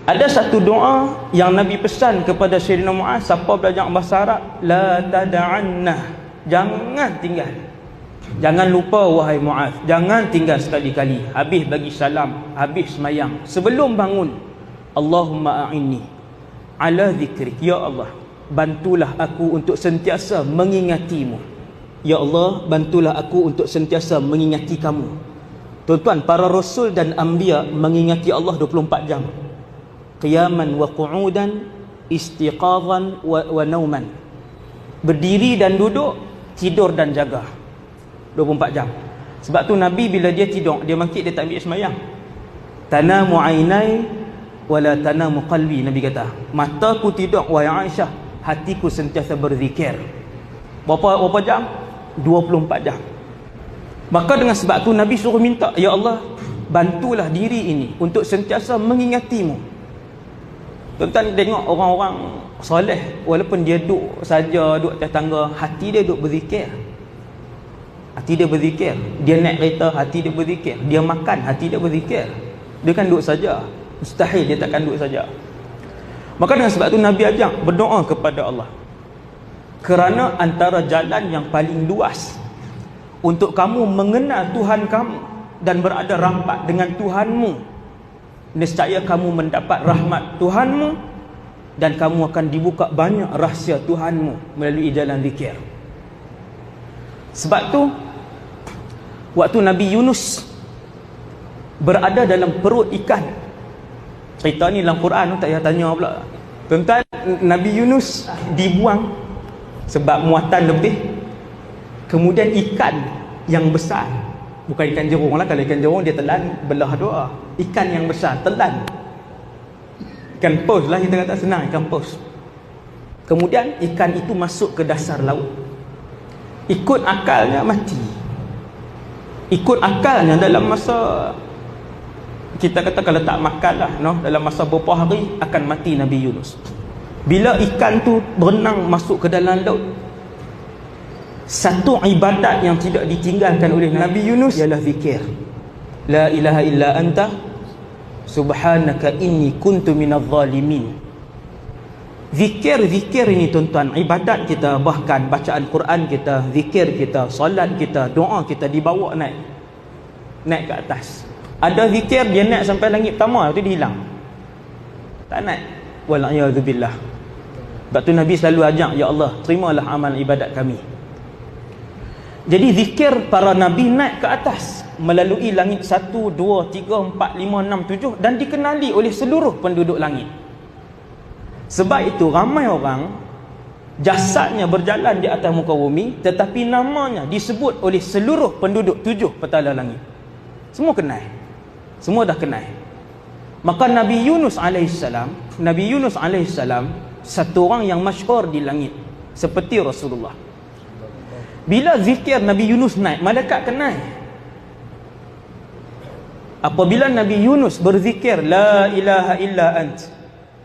Ada satu doa yang Nabi pesan kepada Sayyidina Mu'az, siapa belajar bahasa Arab, la tada'anna, jangan tinggal, jangan lupa wahai Mu'az, jangan tinggal sekali-kali. Habis bagi salam, habis semayang, sebelum bangun, Allahumma a'inni ala zikrik, ya Allah bantulah aku untuk sentiasa mengingatimu. Ya Allah bantulah aku untuk sentiasa mengingati kamu. Tuan-tuan, para rasul dan anbiya mengingati Allah 24 jam. Qiyaman wa qu'udan, istiqadhan wa nauman. Berdiri dan duduk, tidur dan jaga 24 jam. Sebab tu Nabi bila dia tidur, dia bangkit, dia tak ambil sembahyang. Tanamu ainai wala tanamu qalbi, Nabi kata, mataku tidur wahai Aisyah, hatiku sentiasa berzikir. Berapa jam? 24 jam. Maka dengan sebab tu Nabi suruh minta, ya Allah bantulah diri ini untuk sentiasa mengingatimu. Tuan-tuan tengok orang-orang soleh, walaupun dia duduk saja, duduk atas tangga, hati dia duduk berzikir. Hati dia berzikir. Dia naik kereta, hati dia berzikir. Dia makan, hati dia berzikir. Dia kan duduk saja. Mustahil dia takkan duduk saja. Maka dengan sebab tu Nabi ajak berdoa kepada Allah. Kerana antara jalan yang paling luas untuk kamu mengenal Tuhan kamu dan berada rapat dengan Tuhanmu, nescaya kamu mendapat rahmat Tuhanmu dan kamu akan dibuka banyak rahsia Tuhanmu melalui jalan zikir. Sebab tu waktu Nabi Yunus berada dalam perut ikan, cerita ni dalam Quran, tak payah tanya pula. Tuan-tuan, Nabi Yunus dibuang sebab muatan lebih. Kemudian ikan yang besar, bukan ikan jerung lah, kalau ikan jerung dia telan belah dua. Ikan yang besar telan, ikan paus lah kita kata, senang, ikan paus. Kemudian ikan itu masuk ke dasar laut. Ikut akalnya mati. Ikut akalnya dalam masa, kita kata kalau tak makan lah, no? dalam masa beberapa hari akan mati Nabi Yunus. Bila ikan tu berenang masuk ke dalam laut, satu ibadat yang tidak ditinggalkan oleh Nabi Yunus ialah zikir. La ilaha illa anta subhanaka inni kuntu minadh zalimin. Zikir ini tuan-tuan, ibadat kita, bahkan bacaan Quran kita, zikir kita, solat kita, doa kita dibawa naik ke atas. Ada zikir dia naik sampai langit pertama, tu dia hilang, tak naik. Wal'iyadzubillah. Sebab tu Nabi selalu ajak, ya Allah terimalah amal ibadat kami. Jadi zikir para Nabi naik ke atas melalui langit 1, 2, 3, 4, 5, 6, 7 dan dikenali oleh seluruh penduduk langit. Sebab itu ramai orang jasadnya berjalan di atas muka bumi, tetapi namanya disebut oleh seluruh penduduk 7 petala langit. Semua kenal. Semua dah kenal. Maka Nabi Yunus alaihissalam satu orang yang masyhur di langit seperti Rasulullah. Bila zikir Nabi Yunus naik, malaikat kenal. Apabila Nabi Yunus berzikir la ilaha illa ant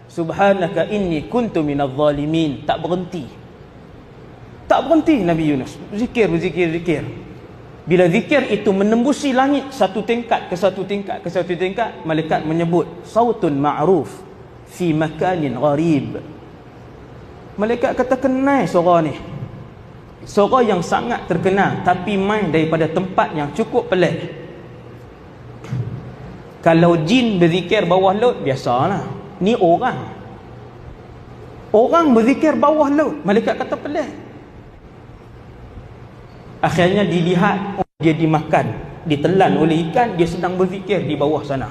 subhanaka inni kuntu minadh zalimin, tak berhenti Nabi Yunus zikir. Bila zikir itu menembusi langit satu tingkat ke satu tingkat, malaikat menyebut sautun ma'ruf fi makanin gharib. Malaikat kata kenal suara ni, suara yang sangat terkenal, tapi main daripada tempat yang cukup pelik. Kalau jin berzikir bawah laut, biasalah. Ni orang berzikir bawah laut, malaikat kata pelik. Akhirnya dilihat, dia dimakan, ditelan oleh ikan, dia sedang berzikir di bawah sana.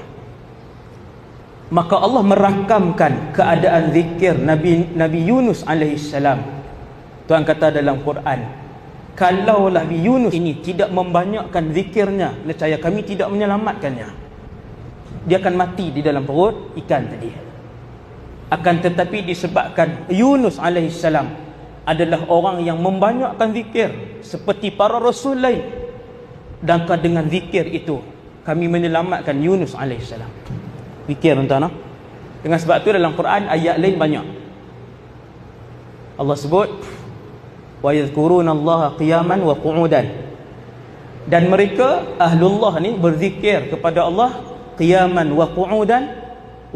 Maka Allah merakamkan keadaan zikir Nabi Yunus alaihissalam. Tuhan kata dalam Quran, kalau Nabi Yunus ini tidak membanyakkan zikirnya, nescaya kami tidak menyelamatkannya. Dia akan mati di dalam perut ikan tadi. Akan tetapi disebabkan Yunus alaihissalam adalah orang yang membanyakkan zikir seperti para rasul lain, dan dengan zikir itu kami menyelamatkan Yunus alaihissalam. Zikir tuan-tuan. Dengan sebab tu dalam Quran ayat lain banyak. Allah sebut wa yadhkurunallaha qiyaman wa qu'udan. Dan mereka ahlullah ni berzikir kepada Allah qiyaman wa qu'udan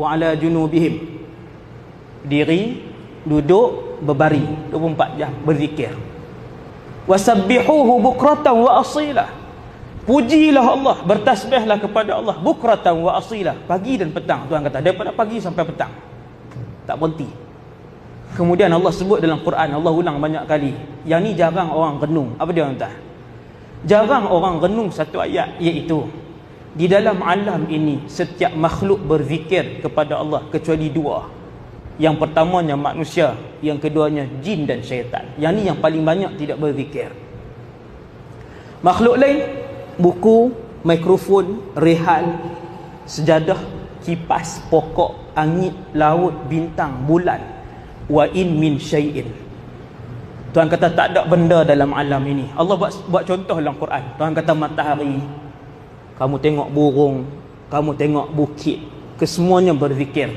wa ala junubihim. Diri, duduk, berbaring 24 jam berzikir. Wasabbihuhu bukratan wa asila. Pujilah Allah, bertasbihlah kepada Allah bukratan wa asila, pagi dan petang. Tuhan kata daripada pagi sampai petang, tak berhenti. Kemudian Allah sebut dalam Quran, Allah ulang banyak kali. Yang ni jarang orang renung. Apa dia tuan? Jarang orang renung satu ayat, iaitu di dalam alam ini setiap makhluk berzikir kepada Allah kecuali dua. Yang pertamanya manusia, yang keduanya jin dan syaitan. Yang ni yang paling banyak tidak berzikir. Makhluk lain, buku, mikrofon, rehan, sejadah, kipas, pokok, angin, laut, bintang, bulan. Wa in min syai'in. Tuhan kata tak ada benda dalam alam ini. Allah buat contoh dalam Quran. Tuhan kata matahari, kamu tengok burung, kamu tengok bukit, kesemuanya berzikir.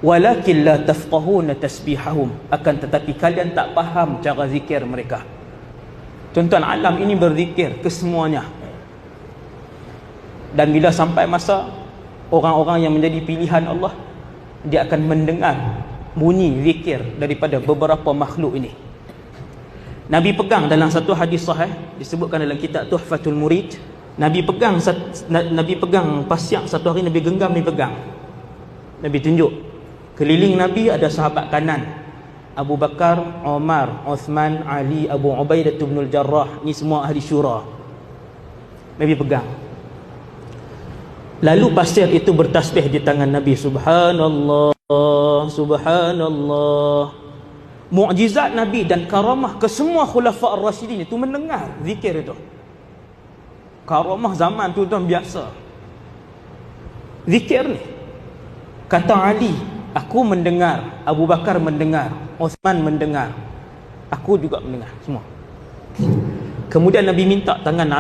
Walakin la tafqahuna tasbihahum, akan tetapi kalian tak faham cara zikir mereka. Tuan-tuan, alam ini berzikir kesemuanya. Dan bila sampai masa orang-orang yang menjadi pilihan Allah, dia akan mendengar bunyi zikir daripada beberapa makhluk ini. Nabi pegang dalam satu hadis sahih, disebutkan dalam kitab Tuhfatul Murid, Nabi pegang pasyak satu hari, Nabi genggam, Nabi pegang. Nabi tunjuk. Keliling Nabi ada sahabat kanan, Abu Bakar, Umar, Uthman, Ali, Abu Ubaidah bin Al-Jarrah. Ni semua ahli syura. Nabi pegang. Lalu pasir itu bertasbih di tangan Nabi. Subhanallah, subhanallah. Mukjizat Nabi dan karamah ke semua khulafa ar-rasyidin itu mendengar zikir itu. Karamah zaman tu tuan biasa. Zikir ni. Kata Ali, aku mendengar, Abu Bakar mendengar, Uthman mendengar, aku juga mendengar, semua. Kemudian Nabi minta tangan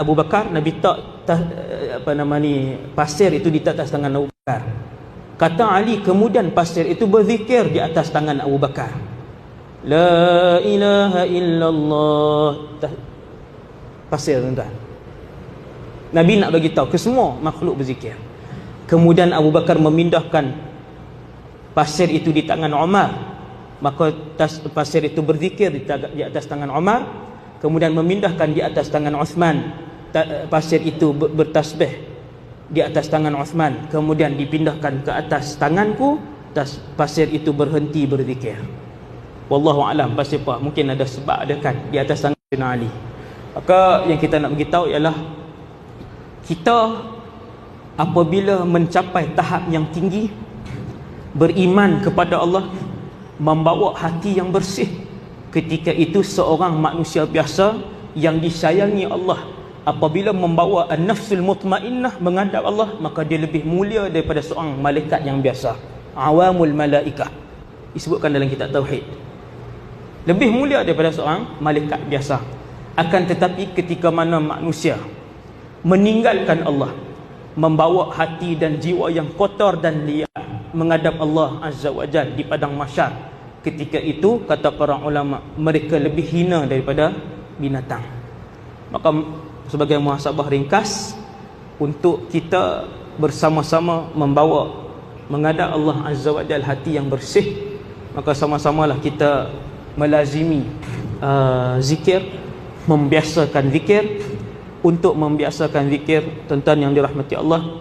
Abu Bakar, Nabi pasir itu di atas tangan Abu Bakar. Kata Ali, kemudian pasir itu berzikir di atas tangan Abu Bakar. La ilaha illallah. Pasir, tuan-tuan. Nabi nak bagi tahu ke semua makhluk berzikir. Kemudian Abu Bakar memindahkan pasir itu di tangan Umar, maka pasir itu berzikir di atas tangan Umar. Kemudian memindahkan di atas tangan Uthman, pasir itu bertasbih di atas tangan Uthman. Kemudian dipindahkan ke atas tanganku, pasir itu berhenti berzikir. Wallahu alam, pasal apa? Mungkin ada sebab ada kan di atas tangan Sayyidina Ali. Maka yang kita nak beritahu ialah kita apabila mencapai tahap yang tinggi, beriman kepada Allah, membawa hati yang bersih, ketika itu seorang manusia biasa yang disayangi Allah, apabila membawa an-nafsul mutmainnah menghadap Allah, maka dia lebih mulia daripada seorang malaikat yang biasa. Awamul malaikah disebutkan dalam kitab tauhid, lebih mulia daripada seorang malaikat biasa. Akan tetapi ketika mana manusia meninggalkan Allah, membawa hati dan jiwa yang kotor dan liar menghadap Allah Azza wa Jalla di padang mahsyar, ketika itu kata para ulama, mereka lebih hina daripada binatang. Maka sebagai muhasabah ringkas, untuk kita bersama-sama membawa menghadap Allah Azza wa Jalla hati yang bersih, maka sama-samalah kita melazimi zikir, membiasakan zikir. Untuk membiasakan zikir, tuan-tuan yang dirahmati Allah,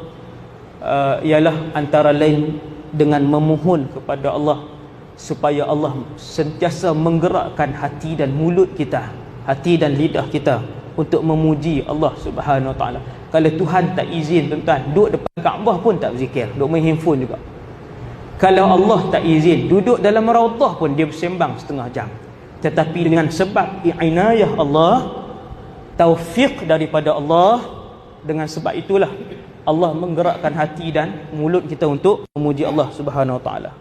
ialah antara lain dengan memohon kepada Allah supaya Allah sentiasa menggerakkan hati dan mulut kita, hati dan lidah kita untuk memuji Allah Subhanahu Wa Taala. Kalau Tuhan tak izin, tuan-tuan, duduk depan Kaabah pun tak berzikir, duduk main handphone juga. Kalau Allah tak izin, duduk dalam raudhah pun dia bersembang setengah jam. Tetapi dengan sebab inayah Allah, taufik daripada Allah, dengan sebab itulah Allah menggerakkan hati dan mulut kita untuk memuji Allah Subhanahu Wa Taala.